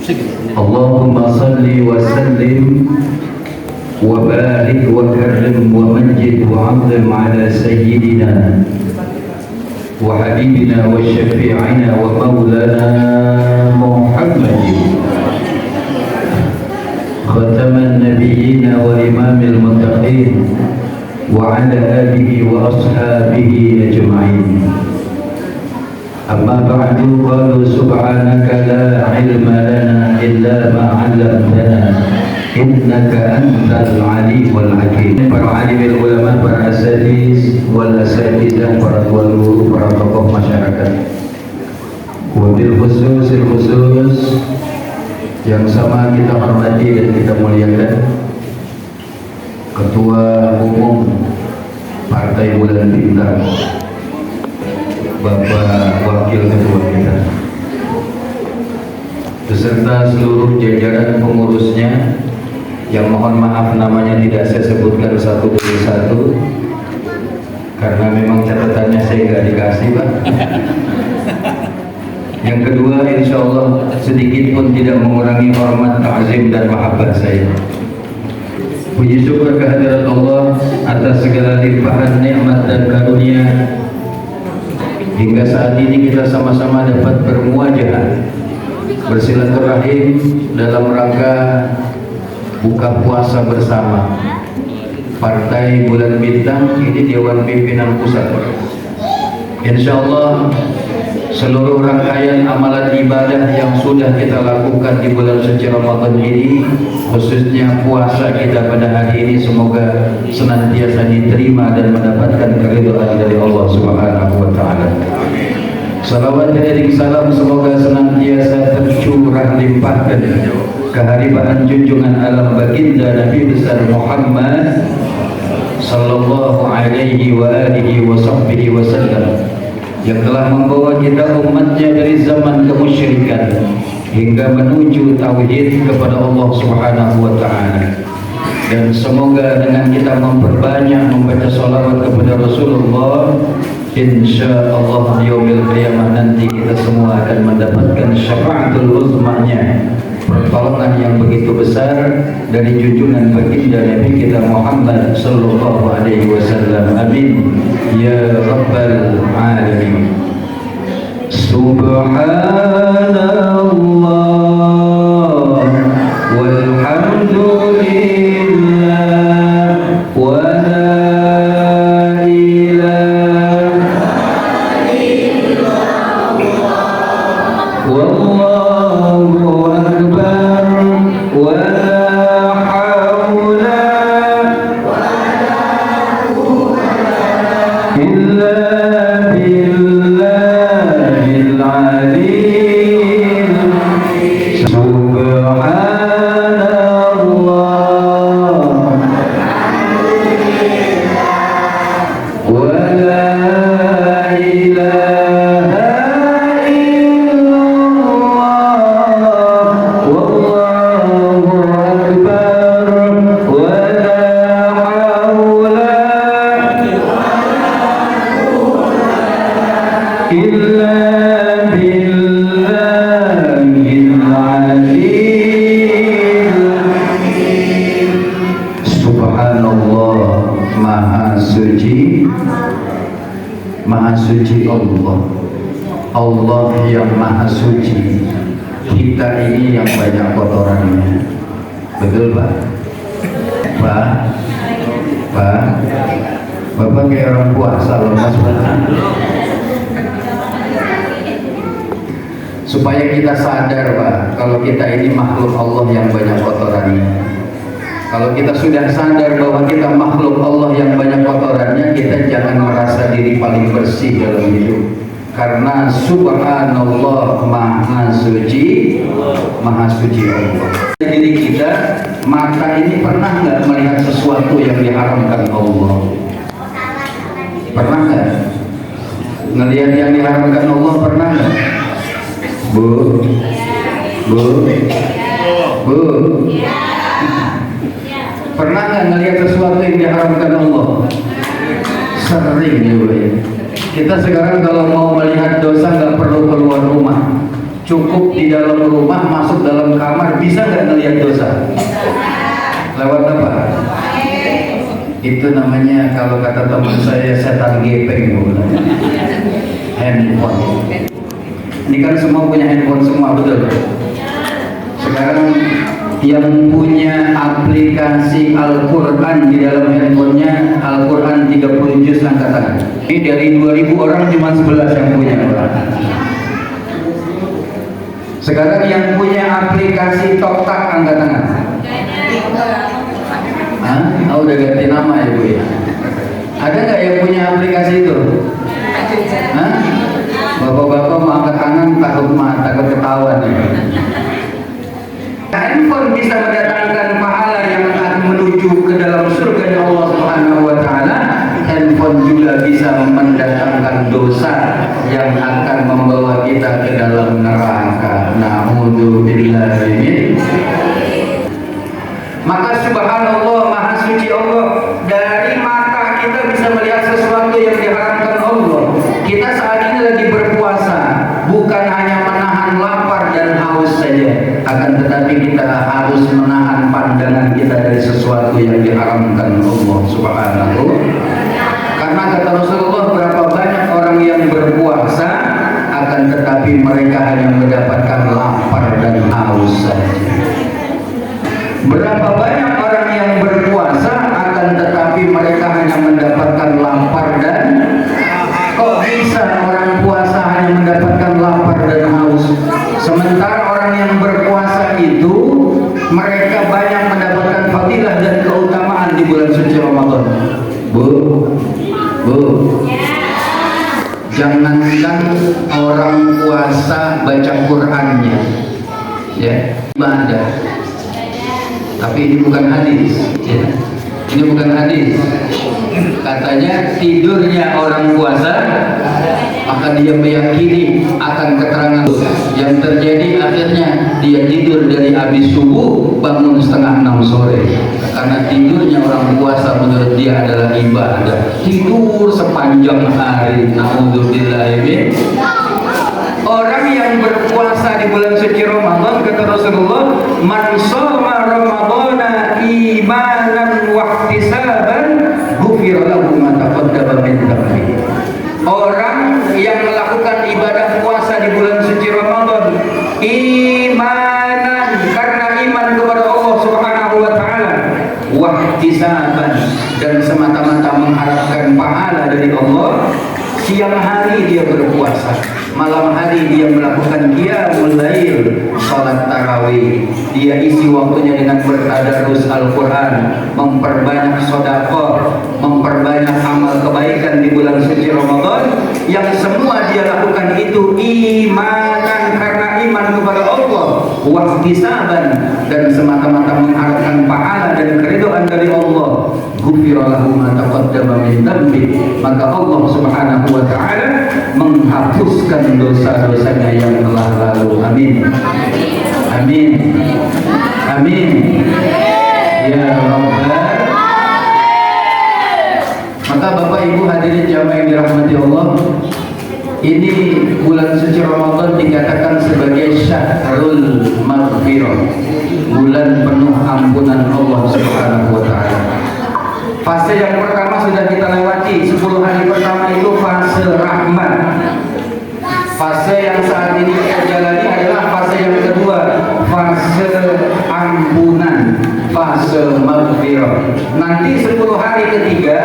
اللهم صل وسلم وبارك وكرم ومجد وعظم على سيدنا وحبيبنا وشفيعنا ومولانا محمد ختم النبيين وإمام المتقين وعلى آله وأصحابه أجمعين. أما بعد، قالوا سبحانك لا علم لنا إلا ما علمتنا إنك أنت العليم الحكيم. Para alim ulama, para asatiz wal asatidah, para guru, para tokoh masyarakat, wabil khusus yang sama kita hormati dan kita muliakan, Ketua Umum Partai Bulan Bintang, Bapak Wakil Ketua kita, beserta seluruh jajaran pengurusnya yang mohon maaf namanya tidak saya sebutkan satu demi satu karena memang catatannya saya nggak dikasih, Pak. Yang kedua, insya Allah sedikit pun tidak mengurangi hormat, ta'zim dan mahabbah saya. Puji syukur kehadirat Allah atas segala limpahan nikmat dan karunia hingga saat ini kita sama-sama dapat bermuajah, bersilaturahim dalam rangka buka puasa bersama Partai Bulan Bintang. Ini Dewan Pimpinan Pusat. Insya Allah seluruh rangkaian amalan ibadah yang sudah kita lakukan di bulan suci Ramadan ini, khususnya puasa kita pada hari ini, semoga senantiasa diterima dan mendapatkan keridhaan dari Allah Subhanahu wa Ta'ala. Salawat dan salam semoga senantiasa tercurah limpahkan keharibaan junjungan alam baginda Nabi besar Muhammad sallallahu alaihi wa alihi wa sahbihi wasallam, yang telah membawa kita umatnya dari zaman kemusyrikan hingga menuju tauhid kepada Allah Subhanahu wa Ta'ala. Dan semoga dengan kita memperbanyak membaca salawat kepada Rasulullah, insya Allah di yaumil qiyamah nanti kita semua akan mendapatkan syafaatul uzmanya, pertolongan yang begitu besar dari junjungan baginda Nabi kita Muhammad sallallahu alaihi wasallam. Amin ya rabbal alamin. Subhanallah walhamdulillah wa la Maha suci Allah, Allah yang maha suci. Kita ini yang banyak kotorannya. Betul Pak? Bapak kayak orang puasa loh Mas. Supaya kita sadar Pak, kalau kita ini makhluk Allah yang banyak kotorannya. Kalau kita sudah sadar bahwa kita makhluk Allah yang banyak kotorannya, kita jangan merasa diri paling bersih dalam hidup. Karena subhanallah maha suci Allah. Diri kita, mata ini pernah nggak melihat sesuatu yang diharamkan Allah? Pernah nggak? Ngelihat yang diharamkan Allah pernah nggak? Bu. Pernah nggak ngelihat sesuatu yang diharamkan Allah? Sering juga ya. Kita sekarang kalau mau melihat dosa nggak perlu keluar rumah, cukup di dalam rumah, masuk dalam kamar Lewat apa? Itu namanya kalau kata teman saya setan gepeng, handphone. Ini kan semua punya handphone semua, betul? Sekarang yang punya aplikasi Al-Quran di dalam handphonenya, Al-Quran 30 juz, angkat tangan. Ini dari 2000 orang cuma 11 yang punya. Sekarang yang punya aplikasi TokTak, angkat tangan. Oh, udah ganti nama ya Bu ya? Ada nggak yang punya aplikasi itu? Hah? Bapak-bapak mau angkat tangan takut ketahuan ya. Handphone bisa mendatangkan pahala yang akan menuju ke dalam surga Allah Subhanahu wa taala. Handphone juga bisa mendatangkan dosa yang akan membawa kita ke dalam neraka. Na'udzubillah min. Maka subhanallah, maha suci Allah, dari mata kita bisa melihat sesuatu yang diharamkan Allah. Kita saat ini lagi berpuasa, bukan hanya menahan lapar dan haus saja, akan tetapi kita harus menahan pandangan kita dari sesuatu yang diharamkan Allah subhanahu. Karena kata Rasulullah, berapa banyak orang yang berpuasa, akan tetapi mereka hanya mendapatkan lapar dan haus saja. Berapa banyak orang yang berpuasa, akan tetapi mereka hanya mendapatkan lapar dan kok bisa orang puasa hanya mendapatkan lapar dan haus, sementara orang yang berpuasa itu mereka banyak mendapatkan fadilah dan keutamaan di bulan suci Ramadan. Bu, jangankan orang puasa baca Qur'annya, ya, ibadah. Tapi ini bukan hadis, ya. Ini bukan hadis. Katanya tidurnya orang puasa, maka dia meyakini akan keterangan yang terjadi. Akhirnya dia tidur dari habis subuh bangun setengah 6 sore. Karena tidurnya orang puasa menurut dia adalah ibadah. Tidur sepanjang hari. Na'udzubillah min. Orang yang berpuasa di bulan suci Ramadan, kata Rasulullah, man shoma ramadhana imanan wa ihtisaban ghufira lahu ma taqaddama min dhanbi. Orang yang melakukan ibadah puasa di bulan suci Ramadan imanan, karena iman kepada Allah Subhanahu wa taala, wa ihtisaban, dan semata-mata mengharapkan pahala dari Allah. Siang hari dia berpuasa, malam hari dia melakukan qiyamul lail, salat tarawih. Dia isi waktunya dengan bertadarus Al-Quran, memperbanyak sedekah, memperbanyak amal kebaikan di bulan suci Ramadan. Yang semua dia lakukan itu imanan, karena iman kepada Allah, wahtisaban, dan semata-mata mengharapkan pahala dan keridhaan dari Allah. Ghufira lahu ma taqaddama min dhanbi, maka Allah Subhanahu wa taala menghapuskan dosa-dosanya yang telah lalu. Amin. Amin. Amin. Ya Rabbal. Maka Bapak Ibu hadirin jamaah yang dirahmati Allah, ini bulan suci Ramadan dikatakan sebagai syahrul maghfirah, bulan penuh ampunan Allah Subhanahu wa taala. Fase yang pertama sudah kita lewati, 10 hari pertama itu fase rahmat. Fase yang saat ini kita jalani adalah fase yang kedua, fase ampunan, fase maghfirah. Nanti 10 hari ketiga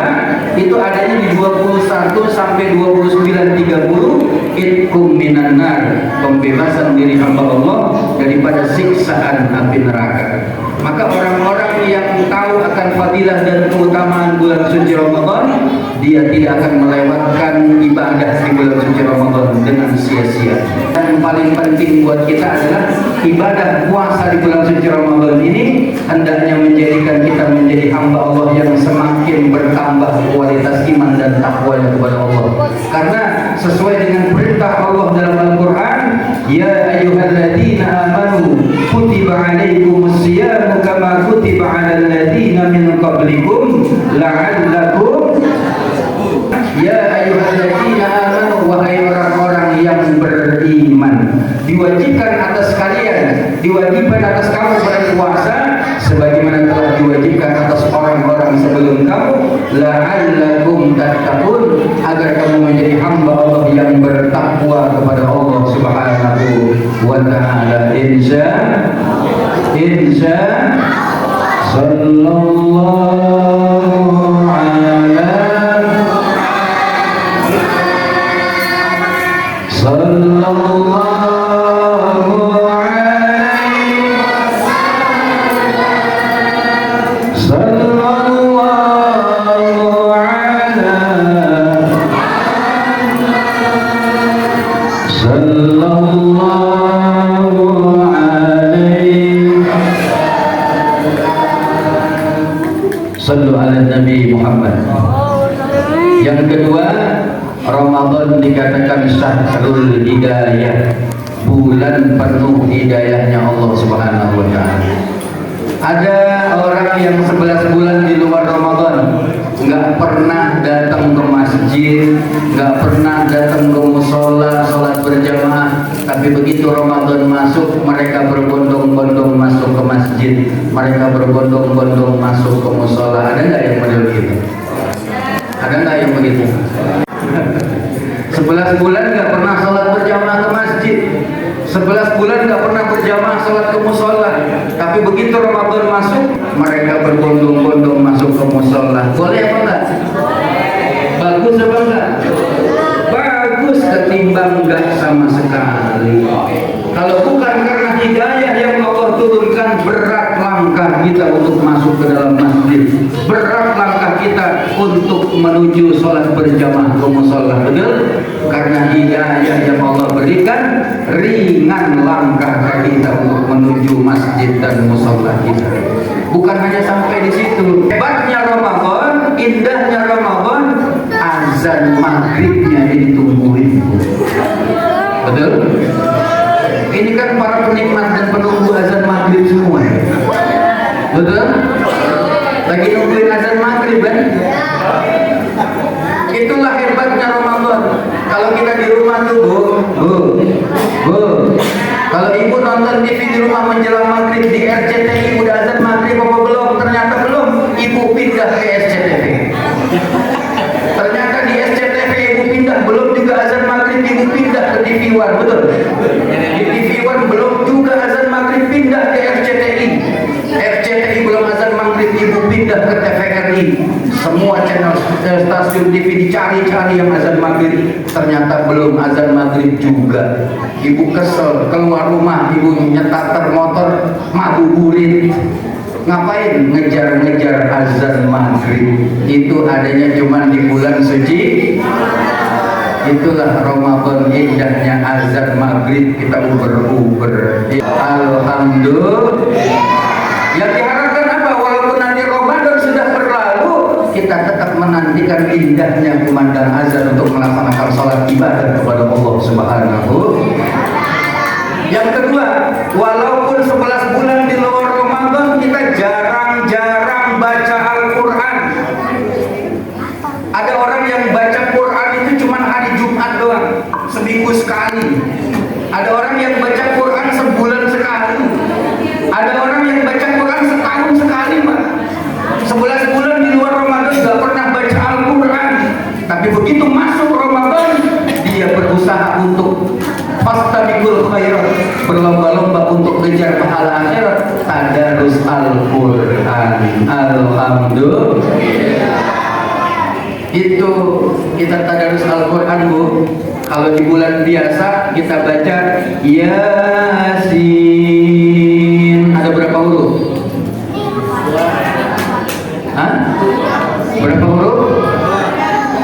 itu adanya di 21 sampai 29:30, itqum minan nar, pembebasan diri hamba Allah daripada siksaan api neraka. Maka orang-orang yang tahu akan fadilah dan keutamaan bulan suci Ramadan, dia tidak akan melewatkan ibadah di bulan suci Ramadan dengan sia-sia. Dan yang paling penting buat kita adalah ibadah puasa di bulan suci Ramadan ini hendaknya menjadikan kita menjadi hamba Allah yang semakin bertambah kualitas iman dan takwanya kepada Allah. Karena sesuai dengan perintah Allah dalam Al-Quran, ya ayyuhalladzina amanu kutiba alaikumus siyam kama kutiba alal ladzina min qablikum la'allakum. Ya ayyuhalladzina amanu, wahai orang-orang yang beriman, diwajibkan atas kalian, diwajibkan atas kamu berpuasa sebagaimana telah diwajibkan la'allakum tattaqun, agar kamu menjadi hamba Allah yang bertakwa kepada Allah Subhanahu wa taala. Insya sallallahu ala sallallahu Sallu ala Nabi Muhammad. Yang kedua, Ramadan dikatakan syahrul hidayah, bulan penuh hidayahnya Allah Subhanahu wa taala. Ada orang yang 11 bulan di luar Ramadan nggak pernah datang ke masjid, nggak pernah datang ke musola, sholat berjamaah. Tapi begitu Ramadan masuk, mereka berbondong-bondong masuk ke masjid, mereka berbondong-bondong masuk ke musola. Ada nggak yang model begitu? Ada nggak yang begitu? 11 bulan nggak pernah sholat berjamaah ke masjid, 11 bulan nggak pernah berjamaah sholat ke musola. Tapi begitu Ramadan masuk, mereka berbondong-bondong masuk ke musola. Boleh apa enggak? Bagus apa enggak? Bagus ketimbang enggak sama sekali. Kalau bukan karena hidayah yang Allah turunkan, berat langkah kita untuk masuk ke dalam masjid, berat langkah kita untuk menuju sholat berjamaah ke musola. Betul? Karena hidayah yang Allah berikan, ringan langkah kita untuk menuju masjid dan musola kita. Bukan hanya sampai di situ. Hebatnya Ramadan, indahnya Ramadan, azan maghribnya ditungguin. Betul? Ini kan para penikmat dan penunggu azan maghrib semua. Betul? Lagi nungguin azan maghrib kan? Itulah hebatnya Ramadan. Kalau kita di rumah tuh, bu, kalau ibu nonton TV di rumah menjelang maghrib di RCTI udah azan maghrib apa belum? Ternyata belum. Ibu pindah ke SCTV. Ternyata di SCTV ibu pindah, belum juga azan maghrib, ibu pindah ke TV One. Betul? Di TV One belum juga azan maghrib, pindah ke RCTI. RCTI belum azan maghrib, ibu pindah ke TVRI. Semua channel stasiun TV dicari-cari yang azan maghrib, ternyata belum azan maghrib juga. Ibu kesel, keluar rumah, ibu nyetar motor, ngabuburit. Ngapain ngejar-ngejar azan maghrib? Itu adanya cuma di bulan suci. Itulah Ramadan, indahnya azan maghrib, kita uber-uber. Alhamdulillah. Yang diharapkan apa? Walaupun nanti Ramadan sudah berlalu, kita tetap menantikan indahnya kumandang azan untuk melaksanakan sholat ibadah kepada Allah Subhanahu. Yang kedua, walaupun 11 bulan di luar Ramadan, kita jarang-jarang baca Al-Quran. Ada orang yang baca Quran itu cuma hari Jumat doang, seminggu sekali. Ada orang yang baca Quran sebulan sekali. Ada orang yang baca Quran setahun sekali, Pak. 11 bulan di luar Ramadan gak pernah baca Al-Quran. Tapi begitu masuk Ramadan, dia berusaha untuk fastabiqul khairat, berlomba-lomba untuk kejar pahala akhirat, tadarus Al-Quran. Alhamdulillah. Itu kita tadarus Al-Quran, Bu. Kalau di bulan biasa kita baca Yasin, ada berapa huruf? Hah? Berapa huruf?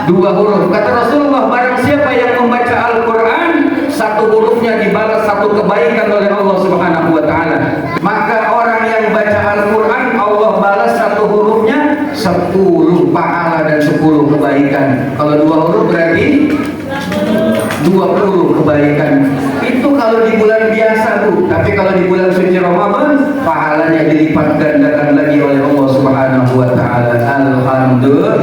2 huruf. Kata Rasulullah, barang siapa yang membaca Al-Quran, 1 hurufnya dibalas 1 kebaikan oleh Allah Subhanahu wa taala. Maka orang yang baca Al-Quran, Allah balas 1 hurufnya 10 pahala dan 10 kebaikan. Kalau 2 huruf berarti 20 kebaikan. Itu kalau di bulan biasa, Bu. Tapi kalau di bulan suci Ramadan, pahalanya dilipat gandakan lagi oleh Allah Subhanahu wa taala. Alhamdulillah.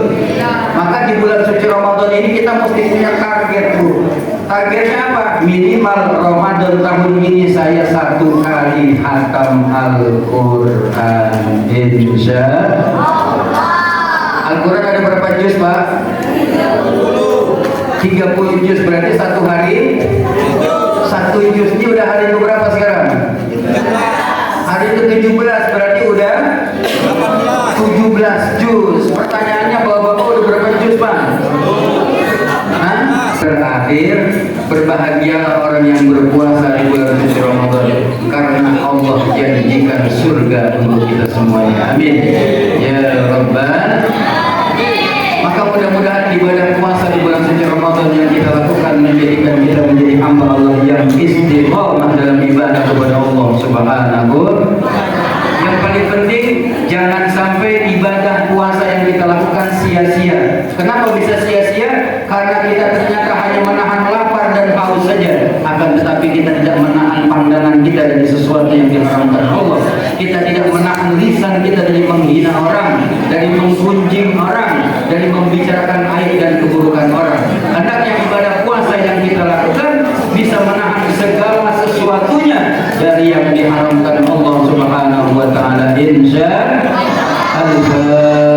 Maka di bulan suci Ramadan ini kita mesti punya target, Bu. Targetnya apa? Minimal Ramadan tahun ini saya 1 kali khatam Al-Quran, insya Allah. Al-Quran ada berapa juz Pak? 30 juz, berarti satu hari satu juz. Ini udah hari ke berapa sekarang? Hari ke-17, berarti udah 17 juz. Pertanyaannya bapak-bapak udah berapa juz Pak? Terakhir, berbahagialah orang yang berpuasa di bulan suci Ramadan, karena Allah janjikan surga untuk kita semuanya. Amin ya Rabbal. Maka mudah-mudahan ibadah puasa di bulan suci Ramadan yang kita lakukan menjadikan kita menjadi hamba Allah yang istiqomah dalam ibadah kepada Allah Subhanahu. Yang paling penting, jangan sampai ibadah puasa yang kita lakukan sia-sia. Kenapa bisa sia-sia? Karena kita ternyata hanya menahan lapar dan haus saja, akan tetapi kita tidak menahan pandangan kita dari sesuatu yang diharamkan Allah. Kita tidak menahan lisan kita dari menghina orang, dari menggunjing orang, dari membicarakan aib dan keburukan orang. Hendaknya ibadah puasa yang kita lakukan bisa menahan segala sesuatunya dari yang diharamkan Allah Subhanahu wa taala. Insya Allah.